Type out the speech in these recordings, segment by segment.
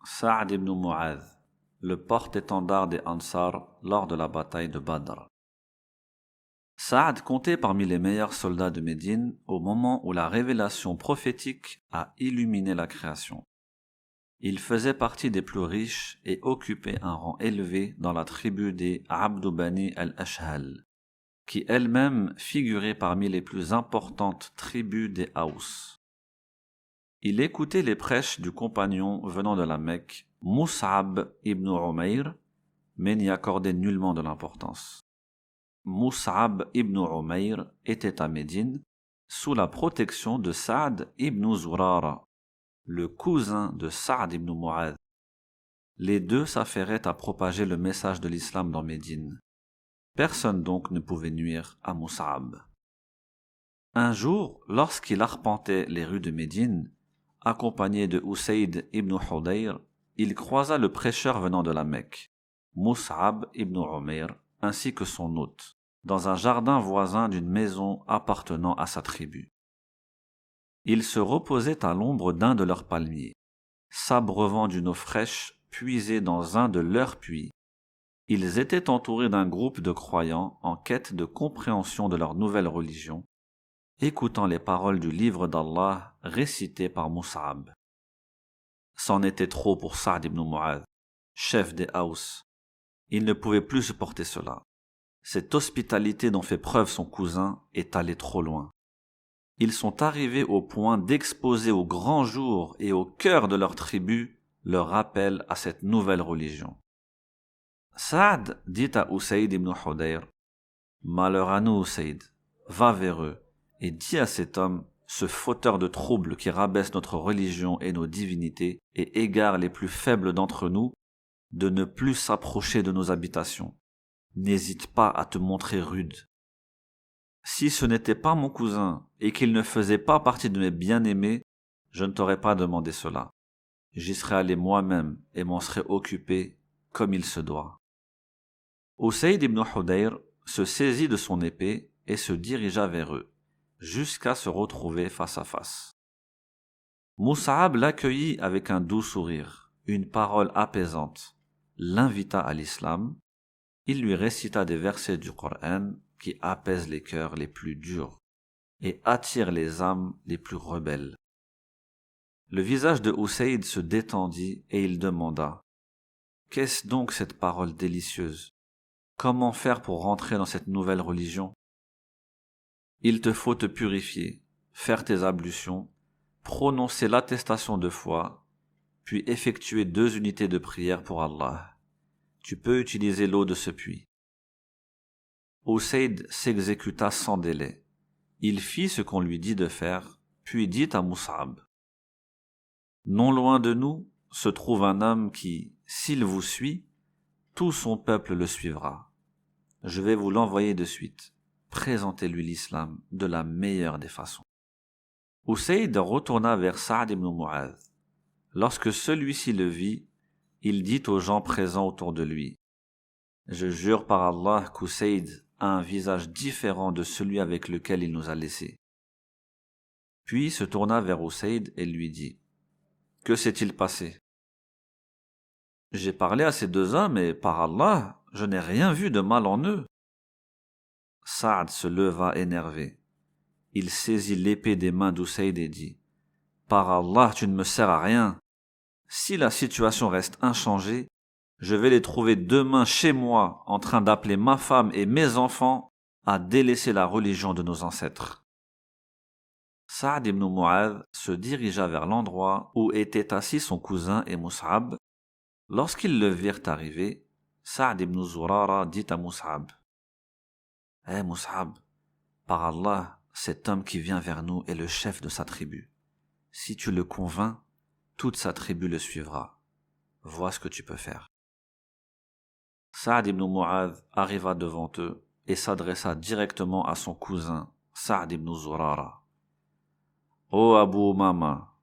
Sa'd ibn Mu'adh, le porte-étendard des Ansar lors de la bataille de Badr. Sa'd comptait parmi les meilleurs soldats de Médine au moment où la révélation prophétique a illuminé la création. Il faisait partie des plus riches et occupait un rang élevé dans la tribu des Abdu Bani al-Ashhal, qui elle-même figurait parmi les plus importantes tribus des Haus. Il écoutait les prêches du compagnon venant de la Mecque, Mus'ab ibn Umayr, mais n'y accordait nullement de l'importance. Mus'ab ibn Umayr était à Médine, sous la protection de Sa'd ibn Zurara, le cousin de Sa'd ibn Mu'adh. Les deux s'affairaient à propager le message de l'islam dans Médine. Personne donc ne pouvait nuire à Mus'ab. Un jour, lorsqu'il arpentait les rues de Médine, accompagné de Usayd ibn Hudayr, il croisa le prêcheur venant de la Mecque, Mus'ab ibn Umayr, ainsi que son hôte, dans un jardin voisin d'une maison appartenant à sa tribu. Ils se reposaient à l'ombre d'un de leurs palmiers, s'abreuvant d'une eau fraîche puisée dans un de leurs puits. Ils étaient entourés d'un groupe de croyants en quête de compréhension de leur nouvelle religion, écoutant les paroles du livre d'Allah récitées par Mus'ab. C'en était trop pour Sa'd ibn Mu'adh, chef des Haus. Il ne pouvait plus supporter cela. Cette hospitalité dont fait preuve son cousin est allée trop loin. Ils sont arrivés au point d'exposer au grand jour et au cœur de leur tribu leur rappel à cette nouvelle religion. Sa'd dit à Usayd ibn Hudayr, « Malheur à nous, Usayd, va vers eux et dis à cet homme, ce fauteur de troubles qui rabaisse notre religion et nos divinités et égare les plus faibles d'entre nous, de ne plus s'approcher de nos habitations. N'hésite pas à te montrer rude. Si ce n'était pas mon cousin et qu'il ne faisait pas partie de mes bien-aimés, je ne t'aurais pas demandé cela. J'y serais allé moi-même et m'en serais occupé comme il se doit. » Usayd ibn Hudayr se saisit de son épée et se dirigea vers eux, jusqu'à se retrouver face à face. Mus'ab l'accueillit avec un doux sourire, une parole apaisante, l'invita à l'islam. Il lui récita des versets du Coran qui apaisent les cœurs les plus durs et attirent les âmes les plus rebelles. Le visage de Usayd se détendit et il demanda « Qu'est-ce donc cette parole délicieuse? Comment faire pour rentrer dans cette nouvelle religion? Il te faut te purifier, faire tes ablutions, prononcer l'attestation de foi, puis effectuer 2 unités de prière pour Allah. Tu peux utiliser l'eau de ce puits. » Usayd s'exécuta sans délai. Il fit ce qu'on lui dit de faire, puis dit à Mus'ab, « Non loin de nous se trouve un homme qui, s'il vous suit, tout son peuple le suivra. Je vais vous l'envoyer de suite. Présentez-lui l'islam de la meilleure des façons. » Usayd retourna vers Sa'd ibn Mu'adh. Lorsque celui-ci le vit, il dit aux gens présents autour de lui, « Je jure par Allah qu'Usayd a un visage différent de celui avec lequel il nous a laissés. » Puis se tourna vers Usayd et lui dit, « Que s'est-il passé? » « J'ai parlé à ces 2 hommes et par Allah, je n'ai rien vu de mal en eux. » Sa'd se leva énervé. Il saisit l'épée des mains d'Usayd et dit, « Par Allah, tu ne me sers à rien. Si la situation reste inchangée, je vais les trouver demain chez moi en train d'appeler ma femme et mes enfants à délaisser la religion de nos ancêtres. » Sa'd ibn Mu'adh se dirigea vers l'endroit où était assis son cousin et Mus'ab. Lorsqu'ils le virent arriver, Sa'd ibn Zurara dit à Mus'ab, « Hé Mus'ab, par Allah, cet homme qui vient vers nous est le chef de sa tribu. Si tu le convaincs, toute sa tribu le suivra. Vois ce que tu peux faire. » Sa'd ibn Mu'adh arriva devant eux et s'adressa directement à son cousin, Sa'd ibn Zurara. « Ô Abu Umama,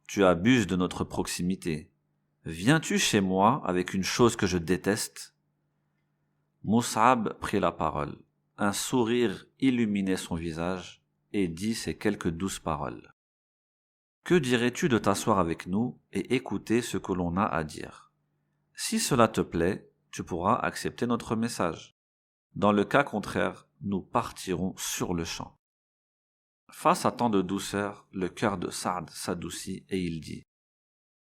tu abuses de notre proximité. Viens-tu chez moi avec une chose que je déteste ?» Mus'ab prit la parole. Un sourire illuminait son visage et dit ces quelques douces paroles. « Que dirais-tu de t'asseoir avec nous et écouter ce que l'on a à dire? Si cela te plaît, tu pourras accepter notre message. Dans le cas contraire, nous partirons sur le champ. Face à tant de douceur, le cœur de Saad s'adoucit et il dit: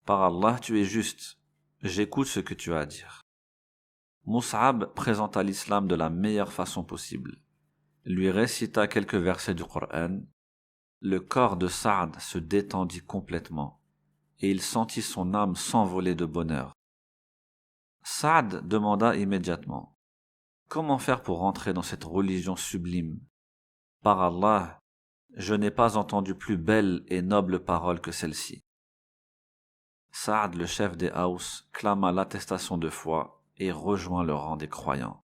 Par Allah, tu es juste, j'écoute ce que tu as à dire. Mus'ab présenta l'islam de la meilleure façon possible, lui récita quelques versets du Coran. Le corps de Saad se détendit complètement et il sentit son âme s'envoler de bonheur. Saad demanda immédiatement: Comment faire pour entrer dans cette religion sublime? Par Allah, je n'ai pas entendu plus belle et noble parole que celle-ci. Saad, le chef des Haus, clama l'attestation de foi et rejoint le rang des croyants.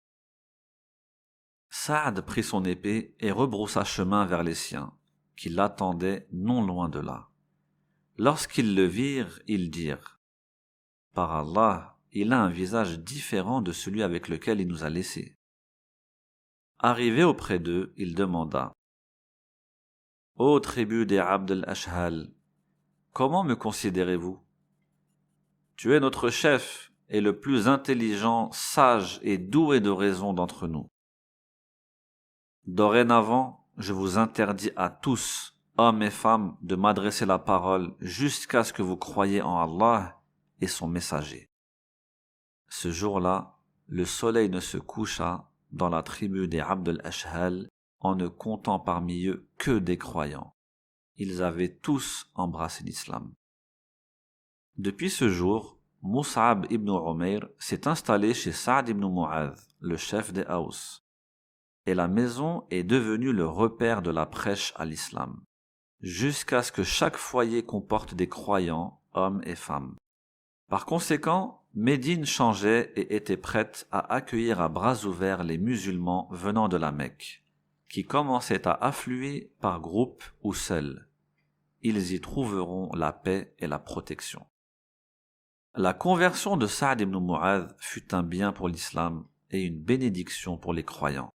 Saad prit son épée et rebroussa chemin vers les siens, qui l'attendaient non loin de là. Lorsqu'ils le virent, ils dirent: Par Allah, il a un visage différent de celui avec lequel il nous a laissés. Arrivé auprès d'eux, il demanda: Ô tribu des Abd al-Ashhal, comment me considérez-vous? Tu es notre chef et le plus intelligent, sage et doué de raison d'entre nous. Dorénavant, je vous interdis à tous, hommes et femmes, de m'adresser la parole jusqu'à ce que vous croyiez en Allah et son messager. Ce jour-là, le soleil ne se coucha dans la tribu des Abd al-Ashhal en ne comptant parmi eux que des croyants. Ils avaient tous embrassé l'islam. Depuis ce jour, Mus'ab ibn Umayr s'est installé chez Saad ibn Mu'adh, le chef des Haus, et la maison est devenue le repère de la prêche à l'islam, jusqu'à ce que chaque foyer comporte des croyants, hommes et femmes. Par conséquent, Médine changeait et était prête à accueillir à bras ouverts les musulmans venant de la Mecque, qui commençaient à affluer par groupes ou seuls. Ils y trouveront la paix et la protection. La conversion de Saad ibn Mu'adh fut un bien pour l'islam et une bénédiction pour les croyants.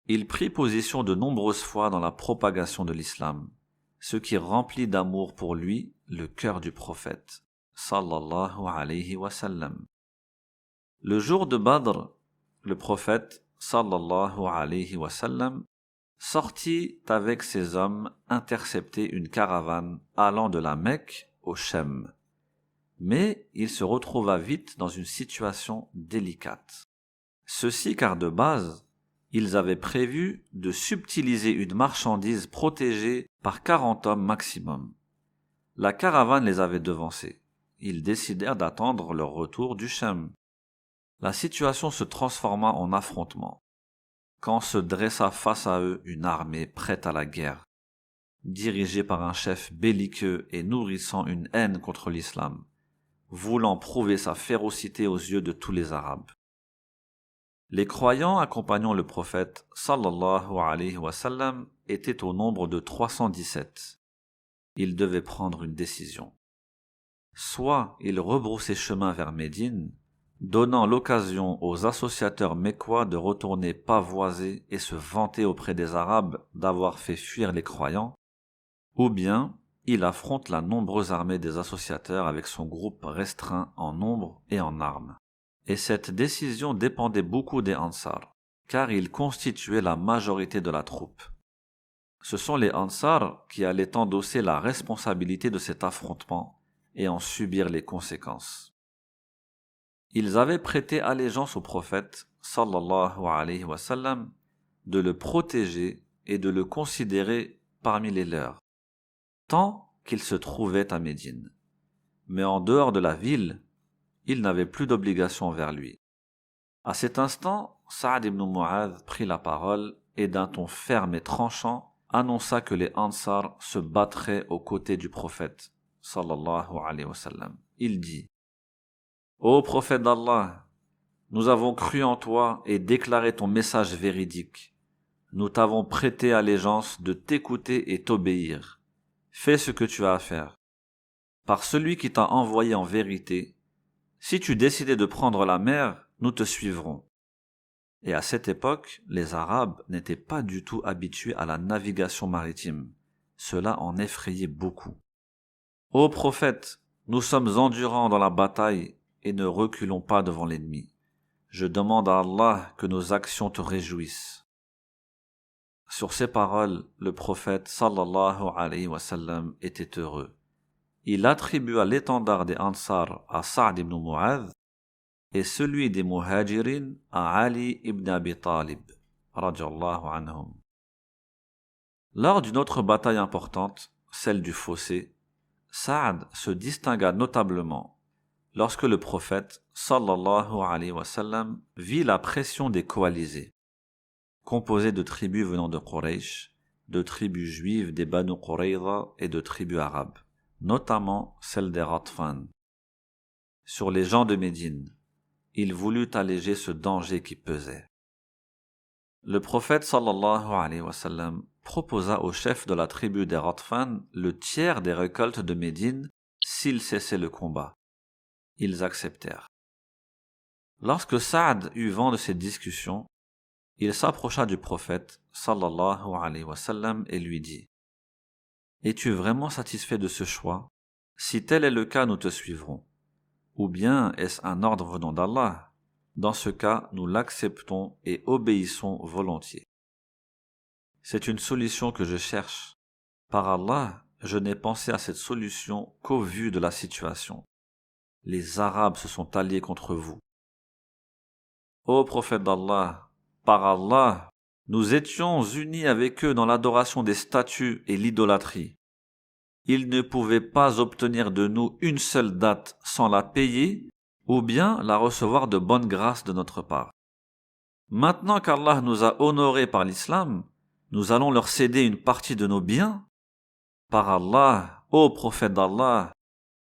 Il prit position de nombreuses fois dans la propagation de l'islam, ce qui remplit d'amour pour lui le cœur du prophète, sallallahu alayhi wa sallam. Le jour de Badr, le prophète, sallallahu alayhi wa sallam, sortit avec ses hommes intercepter une caravane allant de la Mecque au Shem. Mais il se retrouva vite dans une situation délicate. Ceci car de base, ils avaient prévu de subtiliser une marchandise protégée par 40 hommes maximum. La caravane les avait devancés. Ils décidèrent d'attendre leur retour du Shem. La situation se transforma en affrontement, quand se dressa face à eux une armée prête à la guerre, dirigée par un chef belliqueux et nourrissant une haine contre l'islam, voulant prouver sa férocité aux yeux de tous les Arabes. Les croyants accompagnant le prophète sallallahu alayhi wa sallam étaient au nombre de 317. Ils devaient prendre une décision. Soit ils rebroussaient chemin vers Médine, donnant l'occasion aux associateurs mécois de retourner pavoiser et se vanter auprès des Arabes d'avoir fait fuir les croyants, ou bien il affronte la nombreuse armée des associateurs avec son groupe restreint en nombre et en armes. Et cette décision dépendait beaucoup des Ansar, car ils constituaient la majorité de la troupe. Ce sont les Ansar qui allaient endosser la responsabilité de cet affrontement et en subir les conséquences. Ils avaient prêté allégeance au prophète, sallallahu alayhi wa sallam, de le protéger et de le considérer parmi les leurs, tant qu'il se trouvait à Médine. Mais en dehors de la ville, ils n'avaient plus d'obligation envers lui. À cet instant, Saad ibn Mu'adh prit la parole et d'un ton ferme et tranchant annonça que les Ansar se battraient aux côtés du prophète, sallallahu alayhi wa sallam. Il dit: Ô prophète d'Allah, nous avons cru en toi et déclaré ton message véridique. Nous t'avons prêté allégeance de t'écouter et t'obéir. Fais ce que tu as à faire. Par celui qui t'a envoyé en vérité, si tu décidais de prendre la mer, nous te suivrons. Et à cette époque, les Arabes n'étaient pas du tout habitués à la navigation maritime. Cela en effrayait beaucoup. Ô prophète, nous sommes endurants dans la bataille et ne reculons pas devant l'ennemi. Je demande à Allah que nos actions te réjouissent. Sur ces paroles, le prophète sallallahu alayhi wa sallam était heureux. Il attribua l'étendard des Ansar à Sa'd ibn Mu'adh et celui des Muhajirin à Ali ibn Abi Talib, radiyallahu anhum. Lors d'une autre bataille importante, celle du Fossé, Sa'd se distingua notablement lorsque le prophète sallallahu alayhi wa sallam vit la pression des coalisés, composés de tribus venant de Quraysh, de tribus juives des Banu Qurayza et de tribus arabes, notamment celle des Ghatfan. Sur les gens de Médine, il voulut alléger ce danger qui pesait. Le prophète sallallahu alayhi wa sallam proposa au chef de la tribu des Ghatfan le tiers des récoltes de Médine s'ils cessaient le combat. Ils acceptèrent. Lorsque Sa'd eut vent de ces discussions, il s'approcha du prophète sallallahu alayhi wa sallam et lui dit: Es-tu vraiment satisfait de ce choix? Si tel est le cas, nous te suivrons. Ou bien est-ce un ordre venant d'Allah? Dans ce cas, nous l'acceptons et obéissons volontiers. C'est une solution que je cherche. Par Allah, je n'ai pensé à cette solution qu'au vu de la situation. Les Arabes se sont alliés contre vous. Ô prophète d'Allah, par Allah, nous étions unis avec eux dans l'adoration des statues et l'idolâtrie. Ils ne pouvaient pas obtenir de nous une seule date sans la payer ou bien la recevoir de bonne grâce de notre part. Maintenant qu'Allah nous a honorés par l'islam, nous allons leur céder une partie de nos biens? Par Allah, ô prophète d'Allah,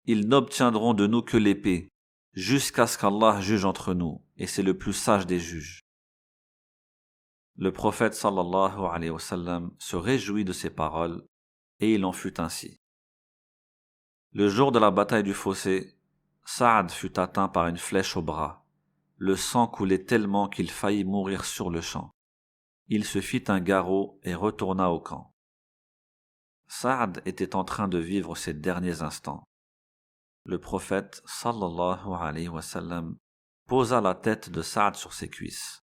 ils n'obtiendront de nous que l'épée, jusqu'à ce qu'Allah juge entre nous, et c'est le plus sage des juges. Le prophète sallallahu alayhi wa sallam se réjouit de ces paroles, et il en fut ainsi. Le jour de la bataille du Fossé, Sa'd fut atteint par une flèche au bras. Le sang coulait tellement qu'il faillit mourir sur le champ. Il se fit un garrot et retourna au camp. Sa'd était en train de vivre ses derniers instants. Le prophète sallallahu alayhi wa sallam posa la tête de Sa'd sur ses cuisses.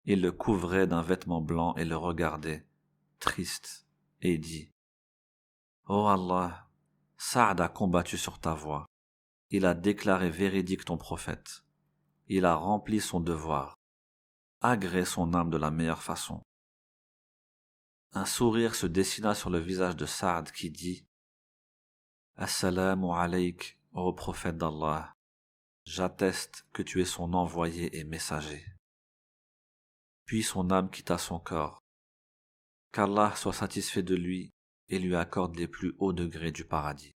Il le couvrait d'un vêtement blanc et le regardait, triste, et dit: Ô Allah, Sa'd a combattu sur ta voie. Il a déclaré véridique ton prophète. Il a rempli son devoir. Agrée son âme de la meilleure façon. Un sourire se dessina sur le visage de Sa'd qui dit: Assalamu alayk, ô prophète d'Allah. J'atteste que tu es son envoyé et messager. Puis son âme quitta son corps. Qu'Allah soit satisfait de lui et lui accorde les plus hauts degrés du paradis.